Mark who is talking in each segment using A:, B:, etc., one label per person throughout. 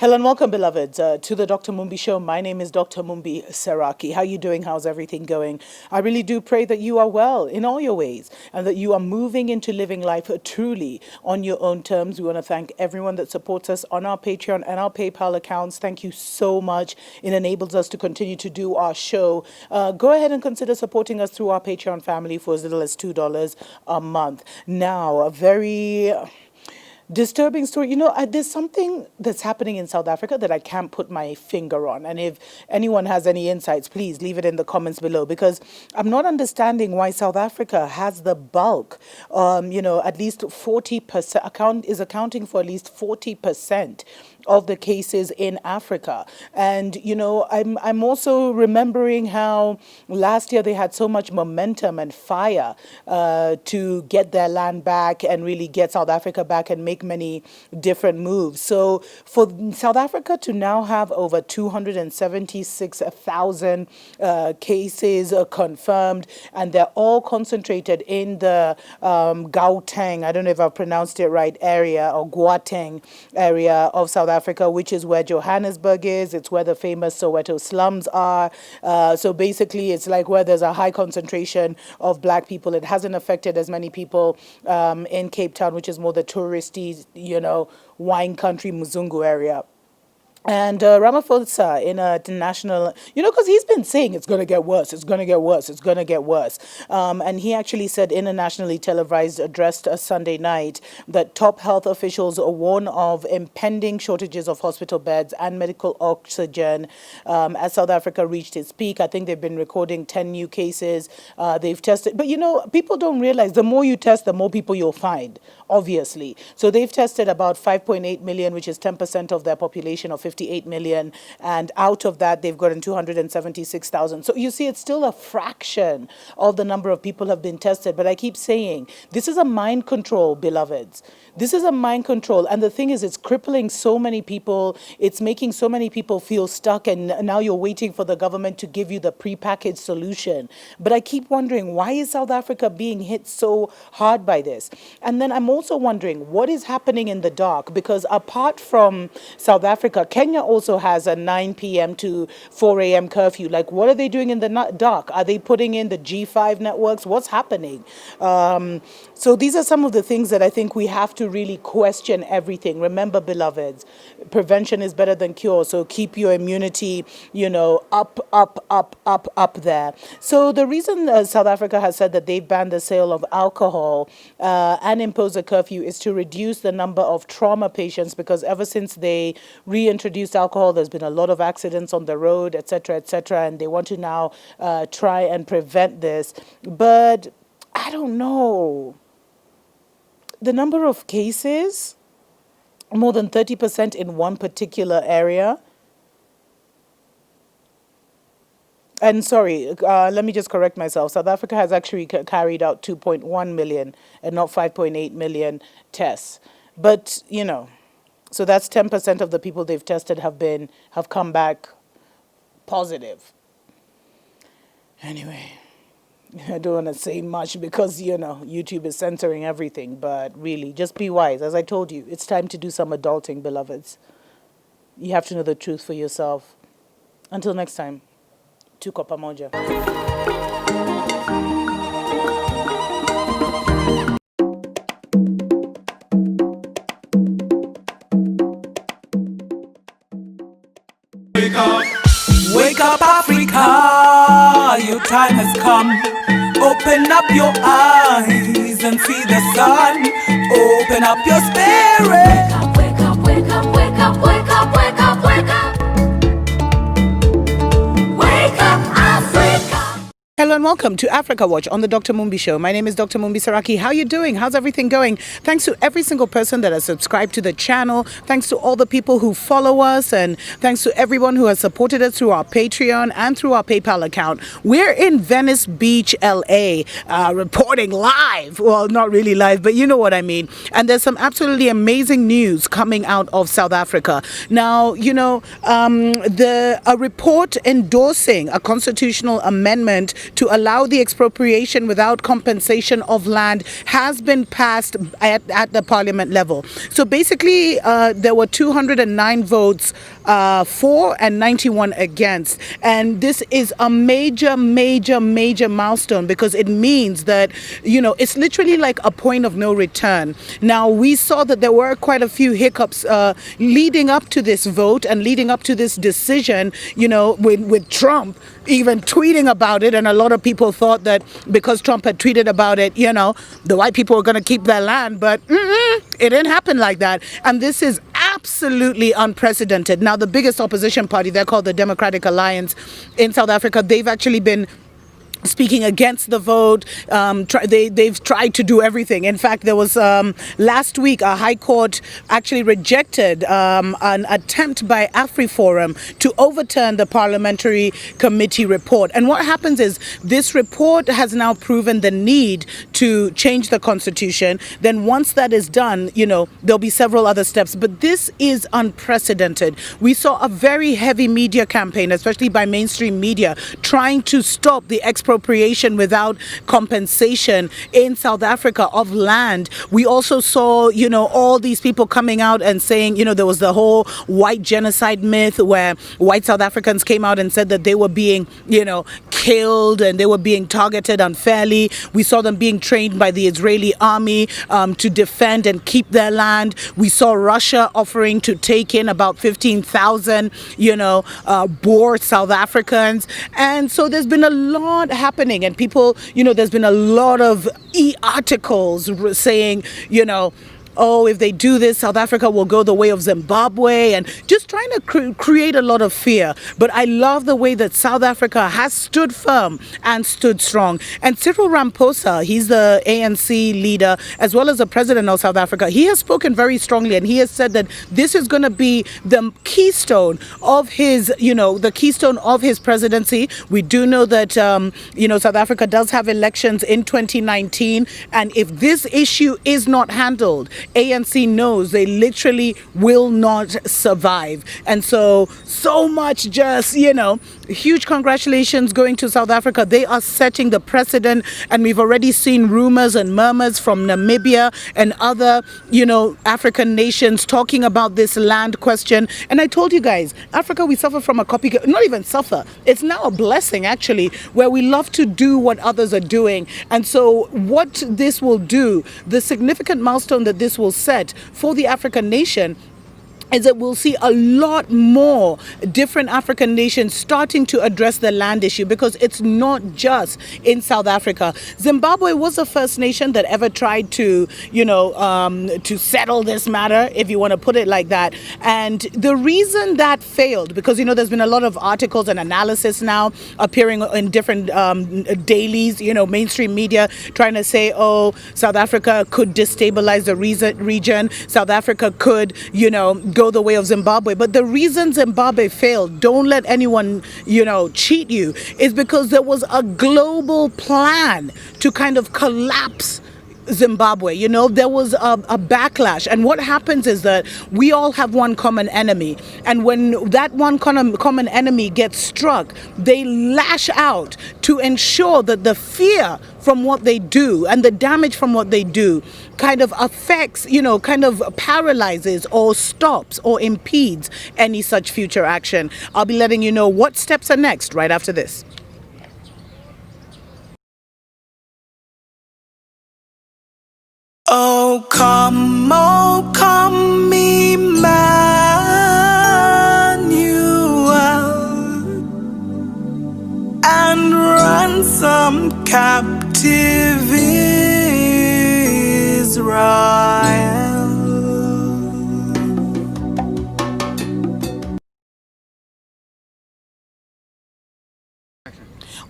A: Hello and welcome, beloveds, to the Dr. Mumbi Show. My name is Dr. Mumbi Saraki. How are you doing? How's everything going? I really do pray that you are well in all your ways and that you are moving into living life truly on your own terms. We want to thank everyone that supports us on our Patreon and our PayPal accounts. Thank you so much. It enables us to continue to do our show. Go ahead and consider supporting us through our Patreon family for as little as $2 a month. Now, a very disturbing story. There's something that's happening in South Africa that I can't put my finger on. And if anyone has any insights, please leave it in the comments below, because I'm not understanding why South Africa has the bulk. At least 40% is accounting for at least 40% of the cases in Africa. And, I'm also remembering how last year they had so much momentum and fire to get their land back and really get South Africa back and make many different moves. So for South Africa to now have over 276,000 cases confirmed, and they're all concentrated in the Gauteng, I don't know if I've pronounced it right, area, or Gauteng area of South Africa, which is where Johannesburg is. It's where the famous Soweto slums are. So basically, it's like where there's a high concentration of black people. It hasn't affected as many people in Cape Town, which is more the touristy, wine country, Mzungu area. And Ramaphosa in a national, because he's been saying it's going to get worse, it's going to get worse, it's going to get worse. And he actually said in a nationally televised address Sunday night that top health officials warn of impending shortages of hospital beds and medical oxygen as South Africa reached its peak. I think they've been recording 10 new cases. They've tested. But, people don't realize the more you test, the more people you'll find, obviously. So they've tested about 5.8 million, which is 10% of their population of 58 million, and out of that they've gotten 276,000. So you see, it's still a fraction of the number of people have been tested. But I keep saying, this is a mind control, beloveds. This is a mind control, and the thing is, it's crippling so many people. It's making so many people feel stuck, and now you're waiting for the government to give you the prepackaged solution. But I keep wondering, why is South Africa being hit so hard by this? And then I'm also wondering what is happening in the dark, because apart from South Africa, Kenya also has a 9 p.m. to 4 a.m. curfew. Like, what are they doing in the dark? Are they putting in the G5 networks? What's happening? So these are some of the things that I think we have to really question everything. Remember, beloveds, prevention is better than cure. So keep your immunity, up there. So the reason South Africa has said that they've banned the sale of alcohol and imposed a curfew is to reduce the number of trauma patients, because ever since they reintroduced alcohol, there's been a lot of accidents on the road, etc., and they want to now try and prevent this. But I don't know. The number of cases, more than 30% in one particular area. And sorry, let me just correct myself. South Africa has actually carried out 2.1 million and not 5.8 million tests. But, so that's 10% of the people they've tested have come back positive. Anyway, I don't want to say much because, YouTube is censoring everything. But really, just be wise. As I told you, it's time to do some adulting, beloveds. You have to know the truth for yourself. Until next time, tuko pamoja.
B: Wake up, Africa, your time has come. Open up your eyes and see the sun. Open up your spirit. Wake up, wake up, wake up, wake up, wake up, wake up, wake up, Africa.
A: Hello and welcome to Africa Watch on the Dr. Mumbi Show. My name is Dr. Mumbi Saraki. How are you doing? How's everything going? Thanks to every single person that has subscribed to the channel. Thanks to all the people who follow us, and thanks to everyone who has supported us through our Patreon and through our PayPal account. We're in Venice Beach, LA, reporting live. Well, not really live, but you know what I mean. And there's some absolutely amazing news coming out of South Africa. Now, a report endorsing a constitutional amendment to allow the expropriation without compensation of land has been passed at the parliament level. So basically, there were 209 votes for and 91 against. And this is a major milestone, because it means that, it's literally like a point of no return. Now, we saw that there were quite a few hiccups leading up to this vote and leading up to this decision, with Trump even tweeting about it. And a lot of people thought that because Trump had tweeted about it, the white people were going to keep their land. But it didn't happen like that. And this is absolutely unprecedented. Now, the biggest opposition party, they're called the Democratic Alliance in South Africa, they've actually been speaking against the vote. They've tried to do everything. In fact, there was last week a high court actually rejected an attempt by AfriForum to overturn the parliamentary committee report. And what happens is this report has now proven the need to change the constitution. Then once that is done, there'll be several other steps. But this is unprecedented. We saw a very heavy media campaign, especially by mainstream media, trying to stop the expropriation without compensation in South Africa of land. We also saw, all these people coming out and saying, there was the whole white genocide myth where white South Africans came out and said that they were being, killed and they were being targeted unfairly. We saw them being trained by the Israeli army to defend and keep their land. We saw Russia offering to take in about 15,000, Boer South Africans. And so there's been a lot happening, and people, there's been a lot of articles saying, oh, if they do this, South Africa will go the way of Zimbabwe, and just trying to create a lot of fear. But I love the way that South Africa has stood firm and stood strong. And Cyril Ramaphosa, he's the ANC leader, as well as the president of South Africa. He has spoken very strongly, and he has said that this is going to be the keystone of his, the keystone of his presidency. We do know that, South Africa does have elections in 2019. And if this issue is not handled, ANC knows they literally will not survive. And so much just, huge congratulations going to South Africa. They are setting the precedent, and we've already seen rumors and murmurs from Namibia and other, African nations talking about this land question. And I told you guys, Africa, we suffer from a copycat, not even suffer. It's now a blessing, actually, where we love to do what others are doing. And so what this will do, the significant milestone that this will set for the African nation, is that we'll see a lot more different African nations starting to address the land issue, because it's not just in South Africa. Zimbabwe was the first nation that ever tried to, to settle this matter, if you want to put it like that. And the reason that failed, because, there's been a lot of articles and analysis now appearing in different dailies, mainstream media trying to say, oh, South Africa could destabilize the region. South Africa could, go the way of Zimbabwe. But the reason Zimbabwe failed, don't let anyone, cheat you, is because there was a global plan to kind of collapse Zimbabwe. There was a backlash. And what happens is that we all have one common enemy. And when that one common enemy gets struck, they lash out to ensure that the fear from what they do and the damage from what they do kind of affects, kind of paralyzes or stops or impedes any such future action. I'll be letting you know what steps are next right after this.
B: Oh, come, Emmanuel, and ransom captive Israel.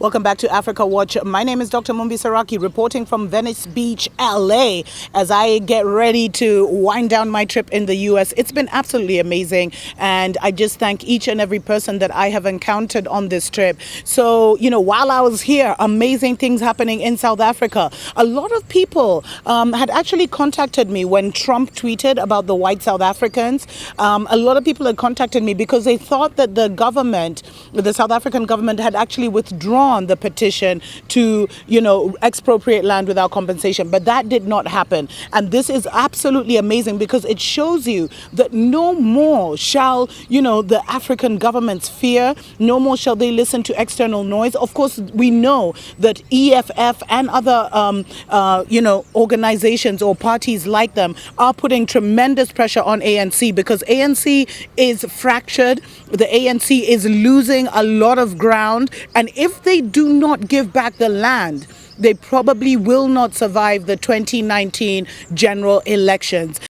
A: Welcome back to Africa Watch. My name is Dr. Mumbi Saraki, reporting from Venice Beach, LA, as I get ready to wind down my trip in the US. It's been absolutely amazing, and I just thank each and every person that I have encountered on this trip. So, while I was here, amazing things happening in South Africa. A lot of people had actually contacted me when Trump tweeted about the white South Africans. A lot of people had contacted me because they thought that the government, the South African government, had actually withdrawn on the petition to, expropriate land without compensation. But that did not happen. And this is absolutely amazing because it shows you that no more shall, the African governments fear, no more shall they listen to external noise. Of course, we know that EFF and other, organizations or parties like them are putting tremendous pressure on ANC because ANC is fractured. The ANC is losing a lot of ground. And if they do not give back the land, they probably will not survive the 2019 general elections.